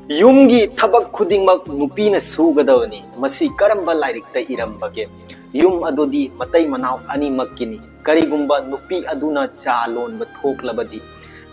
ꯌꯨꯝꯒꯤ ꯊꯕꯛ ꯈꯨꯗꯤꯡꯃꯛ ꯅꯨꯄꯤꯅ ꯁꯨꯒꯗꯕꯅꯤ ꯃꯁꯤ ꯀꯔꯝꯕ ꯂꯥꯏꯔꯤꯛꯇ ꯏꯔꯝꯕꯒꯦ ꯌꯨꯝ ꯑꯗꯨꯗꯤ ꯃꯇꯩ ꯃꯅꯥꯎ ꯑꯅꯤꯃꯛꯀꯤꯅꯤ ꯀꯔꯤꯒꯨꯝꯕ ꯅꯨꯄꯤ ꯑꯗꯨꯅ ꯆꯥ ꯂꯣꯟꯕ ꯊꯣꯛꯂꯕꯗꯤ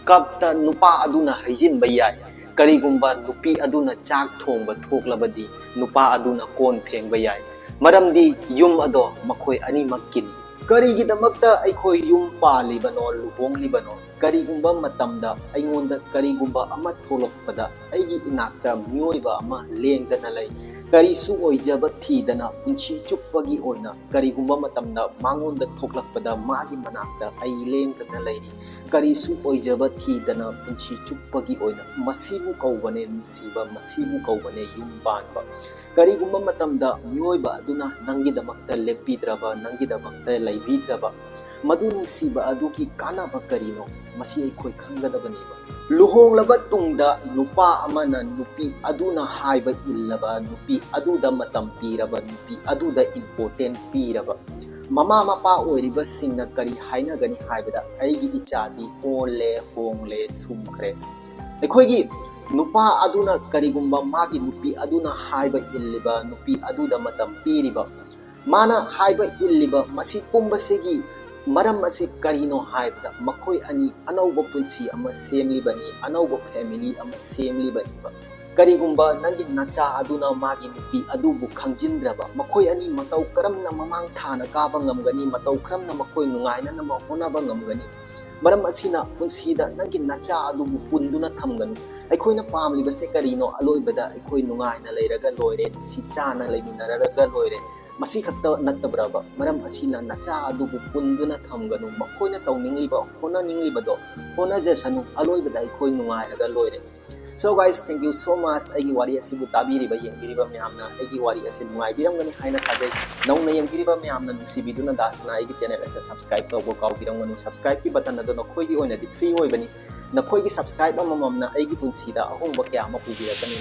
ꯀꯞꯇ ꯅꯨꯄꯥ ꯑꯗꯨꯅ ꯍꯩꯖꯤꯟꯕ ꯌꯥꯏ ꯀꯔꯤꯒꯨꯝꯕ ꯅꯨꯄꯤ ꯑꯗꯨꯅ ꯆꯥꯛ ꯊꯣꯡꯕ ꯊꯣꯛꯂꯕꯗꯤ ꯅꯨꯄꯥ ꯑꯗꯨꯅ ꯀꯣꯟ ꯐꯦꯡꯕ ꯌꯥꯏ ꯃꯔꯝꯗꯤ ꯌꯨꯝ ꯑꯗꯣ ꯃꯈꯣꯏ ꯑꯅꯤꯃꯛꯀꯤꯅꯤ ꯀꯔꯤꯒꯤꯗꯃꯛꯇ ꯑꯩꯈꯣꯏ ꯌꯨꯝ ꯄꯥꯜꯂꯤꯕꯅꯣ ꯂꯨꯍꯣꯡꯂꯤꯕꯅꯣ ꯀꯔꯤꯒꯨꯝꯕ ꯃꯇꯝꯗ ꯑꯩꯉꯣꯟꯗ ꯀꯔꯤꯒꯨꯝꯕ ꯑꯃ ꯊꯣꯛꯂꯛꯄꯗ ꯑꯩꯒꯤ ꯏꯅꯥꯛꯇ ꯃꯤꯑꯣꯏꯕ ꯑꯃ ꯂꯦꯡꯗꯅ ꯂꯩ ꯀꯔꯤꯁꯨ ꯑꯣꯏꯖꯕ ꯊꯤꯗꯅ ꯄꯨꯟꯁꯤ ꯆꯨꯞꯄꯒꯤ ꯑꯣꯏꯅ ꯀꯔꯤꯒꯨꯝꯕ ꯃꯇꯝꯗ ꯃꯉꯣꯟꯗ ꯊꯣꯛꯂꯛꯄꯗ ꯃꯥꯒꯤ ꯃꯅꯥꯛꯇ ꯑꯩ ꯂꯦꯡꯗꯅ ꯂꯩꯔꯤ ꯀꯔꯤꯁꯨ ꯑꯣꯏꯖꯕ ꯊꯤꯗꯅ ꯄꯨꯟꯁꯤ ꯆꯨꯞꯄꯒꯤ ꯑꯣꯏꯅ ꯃꯁꯤꯕꯨ ꯀꯧꯕꯅꯦ ꯅꯨꯡꯁꯤꯕ ꯃꯁꯤꯕు ꯀꯧꯕꯅꯦ ꯌꯨꯝ ꯄꯥꯟꯕ ꯀꯔꯤꯒꯨꯝꯕ ꯃꯇꯝꯗ ꯃꯤꯑꯣꯏꯕ ꯑꯗꯨꯅ ꯅꯪꯒꯤꯗꯃꯛꯇ ꯂꯦꯞꯄꯤꯗ꯭ꯔꯕ ꯅꯪꯒꯤꯗꯃꯛꯇ ꯂꯩꯕꯤꯗ꯭ꯔꯕ ꯃꯗꯨ ꯅꯨꯡꯁꯤꯕ ꯑꯗꯨꯒꯤ ꯀꯥꯟꯅꯕ ꯀꯔꯤꯅꯣ ꯃꯁꯤ ꯑꯩꯈꯣꯏ ꯈꯪꯒꯗꯕꯅꯦꯕ ꯂꯨꯍꯣꯡꯂꯕ ꯇꯨꯡꯗ ꯅꯨꯄꯥ ꯑꯃꯅ ꯅꯨꯄꯤ ꯑꯗꯨꯅ ꯍꯥꯏꯕ ꯏꯜꯂꯕ ꯅꯨꯄꯤ ꯑꯗꯨꯗ ꯃꯇꯝ ꯄꯤꯔꯕ ꯅꯨꯄꯤ ꯑꯗꯨꯗ ꯏꯝꯄꯣꯔꯇꯦꯟ ꯄꯤꯔꯕ ꯃꯃꯥ ꯃꯄꯥ ꯑꯣꯏꯔꯤꯕꯁꯤꯡꯅ ꯀꯔꯤ ꯍꯥꯏꯅꯒꯅꯤ ꯍꯥꯏꯕꯗ ꯑꯩꯒꯤ ꯏꯆꯥꯗꯤ ꯑꯣꯜꯂꯦ ꯍꯣꯡꯂꯦ ꯁꯨꯝꯈ꯭ꯔꯦ ꯑꯩꯈꯣꯏꯒꯤ नुपा अदुना करिगुम्बा मागी नुपी अदुना हाइबा इल्लिबा नुपी अदुदा मतम पीरिबा माना हाइबा इल्लिबा मसी पुंबसेगी मरम असे करिनो हाइबदा मखोय अनि अनौबा पुंसी अमा सेमलिबनी अनौबा फैमिली अमा सेमलिबनी करिगुम्बा नंगी नचा अदुना मागी नुपी अदुबु खंजिंद्रबा मखोय अनि मतौ करमना ममांग थाना काबा ngamgani मतौ करमना मखोय नुंगाइना नम होनाबा ngamgani मरम असिना पुंसीदा नंगी नचा अदुबु पुंदुना थमगनु अखोइना पामलिबसे करिनो अलोइबदा अखोइ नुंगाइना लेरगा लोइरे नुसी चाना लेमिनरगा लोइरे मसी खत्ता नत्तब्राबा मरम असिना नचा अदुबु पुंदुना थमगनु मखोइना तौनिंगलिबा होनानिंगलिबदो होनाजसनु अलोइबदा अखोइ नुंगाइरगा लोइरे So guys, thank you so much. Aigi wari asibu tabiriba yengbiriba myamna aigi wari asi nungaibiramgani haina thajai nauna yengbiriba myamna nusibiduna dasna aigi channel ase subscribe tawbo kawbiramganu subscribe ki button ado nakhoi gi oina di free oibani nakhoi gi subscribe amamamna aigi punsida ahongba kya ama pubirakani